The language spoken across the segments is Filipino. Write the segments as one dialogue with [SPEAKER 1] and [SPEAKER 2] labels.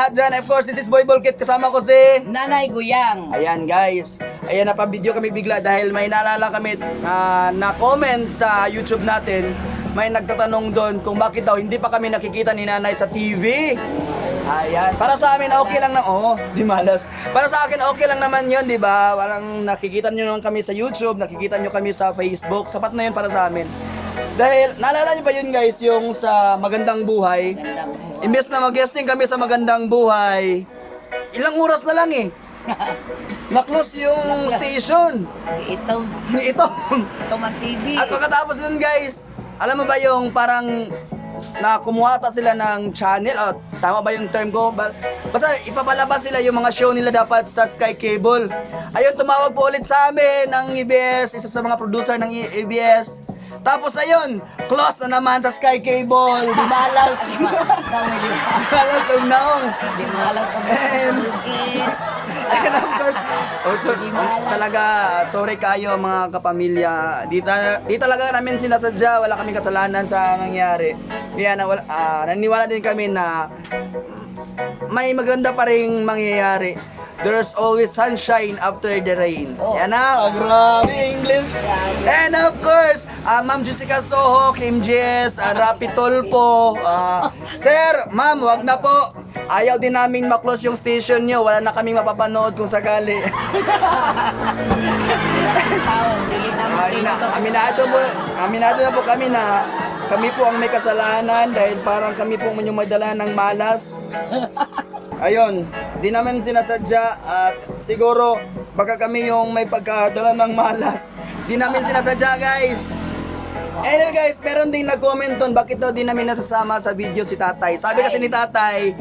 [SPEAKER 1] lahat dyan. Of course, this is Boy Bolkit. Kasama ko si...
[SPEAKER 2] Nanay Guyang.
[SPEAKER 1] Ayan guys. Ayan, napabideo kami bigla dahil may naalala kami na comment sa YouTube natin. May nagtatanong doon kung bakit daw hindi pa kami nakikita ni Nanay sa TV. Ayan. Para sa amin, okay lang na... Oo, di malas. Para sa akin, okay lang naman yun, di ba? Parang nakikita nyo naman kami sa YouTube, nakikita nyo kami sa Facebook. Sapat na yun para sa amin. Dahil, naalala nyo ba yun guys, yung sa Magandang Buhay? Imbes na mag-guesting kami sa Magandang Buhay, ilang oras na lang eh. Na-close yung station.
[SPEAKER 2] Ito.
[SPEAKER 1] Ito.
[SPEAKER 2] Ito man TV.
[SPEAKER 1] At pagkatapos nun guys, alam mo ba yung parang na kumuha sila ng channel, tama ba yung term ko? Basta ipapalabas sila yung mga show nila dapat sa Sky Cable. Ayun, tumawag po ulit sa amin ng EBS, isa sa mga producer ng EBS. Tapos ayun, close na naman sa Sky Cable. Di malas. Di malas ng naong.
[SPEAKER 2] Di malas ang Bolkit.
[SPEAKER 1] Ayun, of course. Also, talaga, sorry kayo mga kapamilya. Di talaga namin sinasadya, wala kaming kasalanan sa nangyari. Kaya naniwala din kami na may maganda pa ring mangyayari. There's always sunshine after the rain.
[SPEAKER 2] Oh.
[SPEAKER 1] Yan na, grabe English. And of course, Ma'am Jessica Soho, Kim Jess, Rapi Tolpo. Sir, ma'am, wag na po. Ayaw din namin maklose yung station nyo. Wala na kaming mapapanood kung sakali. Aminado na po kami na kami po ang may kasalanan dahil parang kami po yung may dala ng malas. Ayun, di naman sinasadya at siguro baka kami yung may pagkadala ng malas. Di namin sinasadya guys. Anyway guys, meron ding nag-comment doon bakit daw di namin nasasama sa video si Tatay. Sabi kasi ni Tatay,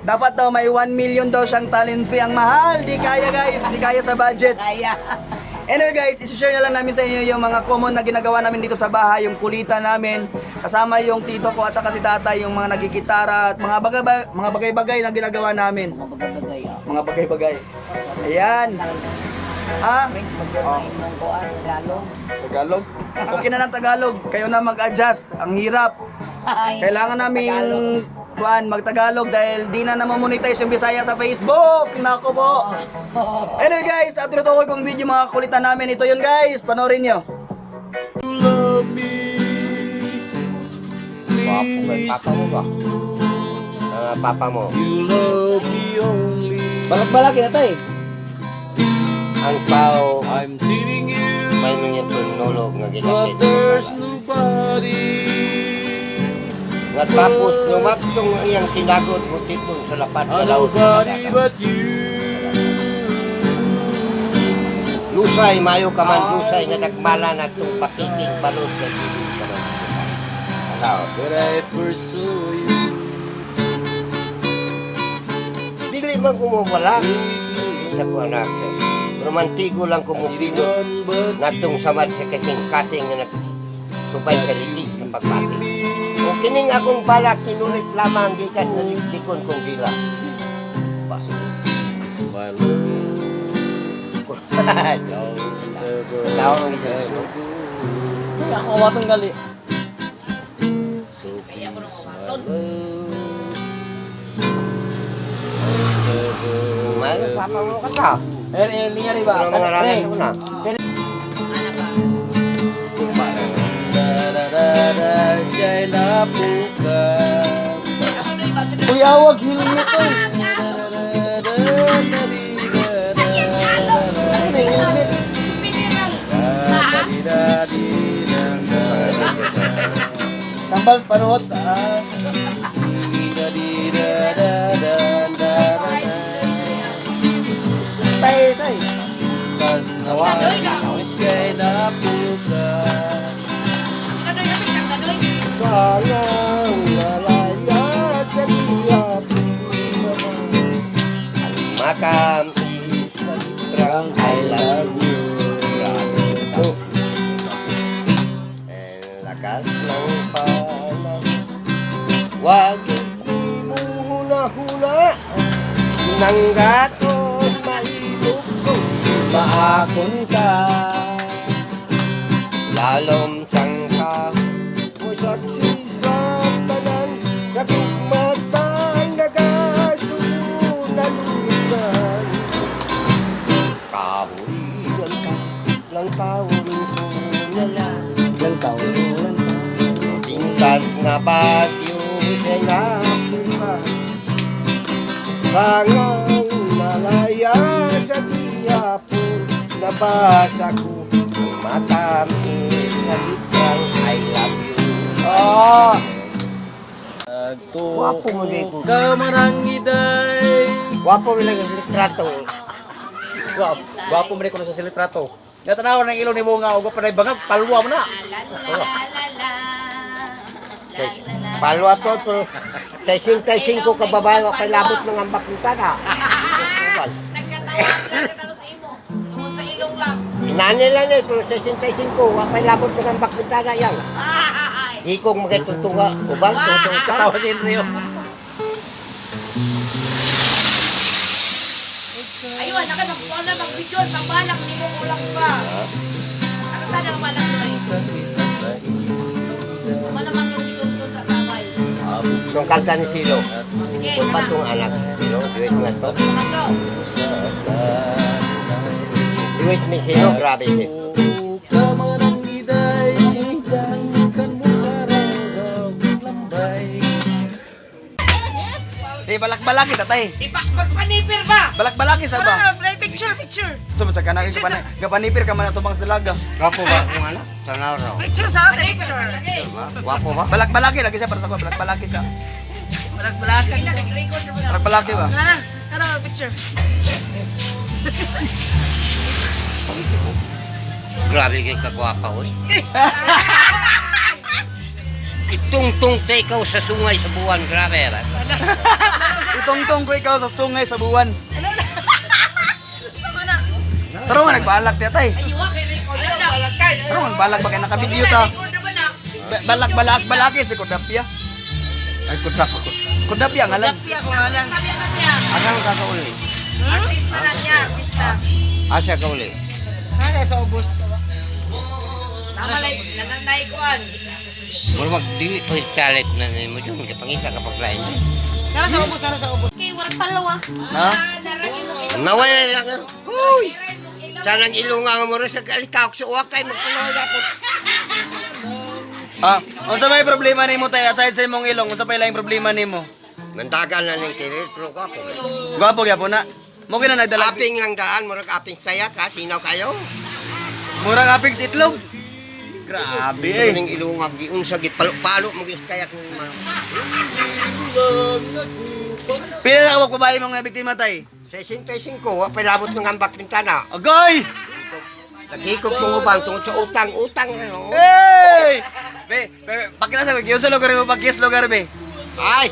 [SPEAKER 1] dapat daw may 1 million daw siyang talent fee. Ang mahal, di kaya guys, di kaya sa budget.
[SPEAKER 2] Kaya.
[SPEAKER 1] Anyway guys, isi-share na lang namin sa inyo yung mga common na ginagawa namin dito sa bahay, yung kulitan namin, kasama yung tito ko at saka si Tatay, yung mga nagigitara at mga bagay-bagay na ginagawa namin.
[SPEAKER 2] Mga bagay-bagay.
[SPEAKER 1] Mga bagay-bagay. Ayan. Ha?
[SPEAKER 2] Magkakain ng kuwan, Tagalog.
[SPEAKER 1] Tagalog? Okay na ng Tagalog. Kayo na mag-adjust. Ang hirap. Kailangan namin mag-Tagalog dahil di na namamonetize yung Bisaya sa Facebook. Nako po. Anyway guys, at tinutukoy kong video mga kulitan namin. Ito yun guys. Panoorin nyo.
[SPEAKER 3] Papa mo ba? Papa mo.
[SPEAKER 1] Balak-balak na tayo.
[SPEAKER 3] Ang pao, may nunyan tulog nga ginagit. Nga tapos, lumaktong iyang kinagot butit dun sa lapat na laot. Lusay, mayo ka man lusay nga nagmala na itong pakiking balot na gilid ka man. Alaw. Dili man kumawala sa kuanak. Romantigo lang kumupilot natong samad sa kasing-kasing nga nagsubay sa litig sa pagpati. O kining akong balak kinulit lamang gikan na likon kong dila. Tawag ng ito.
[SPEAKER 1] Ako awatong gali.
[SPEAKER 3] Mahal, papa mo ka ta.
[SPEAKER 1] Linya rin ba?
[SPEAKER 3] Ano mga ramen mo na?
[SPEAKER 1] Kuya, wag helmet eh. Tambal sa panuot. Tay. Tas nawawin siya'y napuka.
[SPEAKER 3] Salang malayat sa tiyap ang makam isang I love you. Lakas ng palang wag mo huna-huna nang gaton mailog ko
[SPEAKER 1] Maakon ka.
[SPEAKER 3] lalom sang ka mo saksi sa tanan sa tugmatang nagas mga bagyo sa napuka. Sangang nalaya sa tiyapon, nabasa ko ang matamis na litang I love you.
[SPEAKER 1] Oh.
[SPEAKER 3] Wapo mo di ko.
[SPEAKER 4] Kamarangiday.
[SPEAKER 3] Wapo mo lang yung litrato.
[SPEAKER 4] Gwapo mo rin ko na sa litrato. Natanaw ng ilong ni Bunga, huwag pa na ibangag, palwa mo na.
[SPEAKER 3] Palwa to, pero 65 kababae wa kay labot ng ambak ng tada. Inani lang eh, pero 65 wa kay labot ng ambak ng tada yan. Ikong magitutunga, ubang tutong ka.
[SPEAKER 4] Tawa si Enrio.
[SPEAKER 2] Ayun, naka na mag-video, pambalak ni mo ulang pa. Ano sana ang balak mo eh? Malaman yung dito sa taway.
[SPEAKER 3] Nung kanta ni Silo,
[SPEAKER 2] Sige,
[SPEAKER 3] kung pa itong anak, Silo, duet mo ito.
[SPEAKER 2] Ano?
[SPEAKER 3] Duet ni Silo, grabe siya.
[SPEAKER 4] Kamarangiday, kan mo araw lambay.
[SPEAKER 1] Di balak-balaki tatay.
[SPEAKER 2] Magpanipir ba?
[SPEAKER 1] Balak-balaki sa ba?
[SPEAKER 2] Picture.
[SPEAKER 1] Sa kanang gapanipir ka man atong dalaga.
[SPEAKER 3] Wapo ba kung anak? Tanaw raw.
[SPEAKER 2] Picture sa atin, picture.
[SPEAKER 3] Wapo ba?
[SPEAKER 1] Balak-balaki lagi siya para sa ko, balak-balaki sa.
[SPEAKER 2] Balag-balagan.
[SPEAKER 1] Balak-balaki ba?
[SPEAKER 2] Picture.
[SPEAKER 3] Grabe kay kagwapa, oy. Itungtong te ikaw sa sungay sa buwan, grabe ba?
[SPEAKER 1] Itongtong ko ikaw sa sungay sa buwan. Taro nga nagbalak ti tay.
[SPEAKER 2] Ayuwa kay Rico.
[SPEAKER 1] Taro nga nagbalak ba kay naka-video ta. Balak-balaki si Kodapia.
[SPEAKER 3] Ay, kutap ako.
[SPEAKER 1] Kodapia ngalan.
[SPEAKER 2] Tapia ko nga lang.
[SPEAKER 3] Asang ka uli?
[SPEAKER 2] Artista na niya, artista.
[SPEAKER 3] Asa ka uli?
[SPEAKER 2] Nana sa ubos. Namalay, nananay ko an.
[SPEAKER 3] Mula magdili pa yung talent na mo dyan, kapangisa kapag lain dyan.
[SPEAKER 2] Nana sa ubos.
[SPEAKER 5] Kay walang palawa.
[SPEAKER 1] Ha?
[SPEAKER 3] Nawala lang. Uy! Sanang ilunga mo rin sa galikawak sa uwak kayo magpuloy ako.
[SPEAKER 1] Ah, unsa may problema nimo tay aside sa imong ilong, unsa pa ilang problema nimo?
[SPEAKER 3] Nandagan na ng kilit, pero ako.
[SPEAKER 1] Gwapo gyapon na. Mo kina nagdala
[SPEAKER 3] Aping lang daan, murag aping saya ka, sinaw kayo.
[SPEAKER 1] murag apig sa itlog. Grabe eh.
[SPEAKER 3] Ning ilungag, giun sa gitpalo-palo, magis kayak ng mga.
[SPEAKER 1] Pila na ka babae mong nabiktima tay?
[SPEAKER 3] 65, wa pa labot ng ambak bintana.
[SPEAKER 1] Agoy!
[SPEAKER 3] Naghikog ng ubang tungkol sa utang, ano?
[SPEAKER 1] Hey! Pakita sa ko, sa lugar mo pag-kiss lugar be.
[SPEAKER 3] Ay!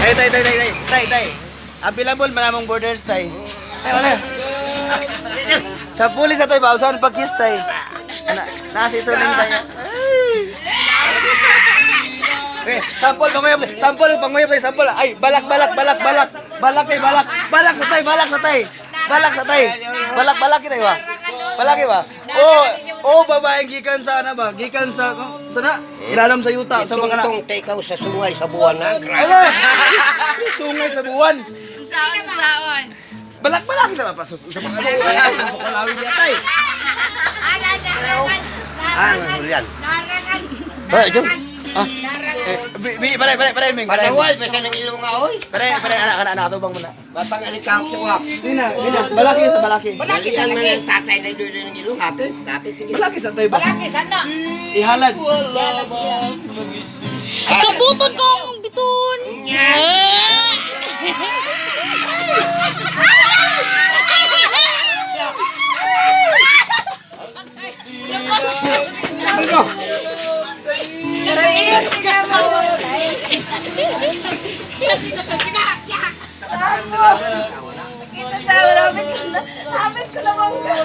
[SPEAKER 1] Ay, tay. Available man among borders tay. Tay, wala. Sa pulis na tay, bausan pag-kiss tay. Nasi suling tayo. Sampol panguyap tay, sampol. Ay, balak. Balak sa tay. Balak kita ba? Balaki ba? Babaeng gikan sa ana ba? Gikan sa sana? Ilalam sa yuta sa mga
[SPEAKER 3] Itungtong tekaw sa sungay sa buwan na.
[SPEAKER 1] Ano? Sungay sa buwan.
[SPEAKER 5] Saan?
[SPEAKER 1] Balak sa pa sa mga kalawin niya tay.
[SPEAKER 3] Julian. Ba, jom.
[SPEAKER 1] Pare, Ming.
[SPEAKER 3] Patawal, basta ng ilunga, oy.
[SPEAKER 1] Pare, anak atubang mo na.
[SPEAKER 3] Batang alikawak sa uwak.
[SPEAKER 1] Dina. Balaki sa balaki.
[SPEAKER 3] Balikan man ang tatay na doon ng ilong, hapit.
[SPEAKER 1] Balaki sa tay ba?
[SPEAKER 2] Balaki, sana.
[SPEAKER 1] Ihalad.
[SPEAKER 5] Kabuton kong biton.
[SPEAKER 2] Kita sa urapit ko na. Hapit ko na bangga.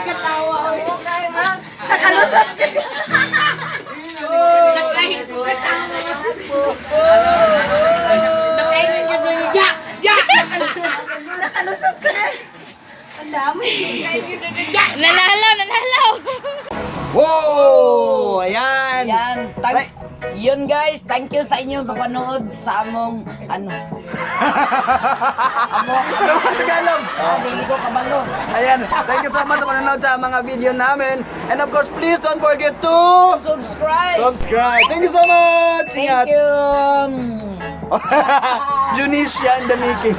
[SPEAKER 2] Katawa ako kay ma. Nakalusot ka. Nakalusot ka na. Ang dami.
[SPEAKER 5] Nanalaw.
[SPEAKER 1] Wow! Ayan!
[SPEAKER 2] Yan,
[SPEAKER 1] Ay.
[SPEAKER 2] Yun guys, thank you sa inyong papanood sa among ano.
[SPEAKER 1] Ano sa Tagalog?
[SPEAKER 2] Hindi ko kabalo.
[SPEAKER 1] Ayan, thank you so much sa panonood sa mga video namin. And of course, please don't forget to
[SPEAKER 2] Subscribe.
[SPEAKER 1] subscribe. Thank you so much. Ingat.
[SPEAKER 2] Thank you.
[SPEAKER 1] Junicia in the making.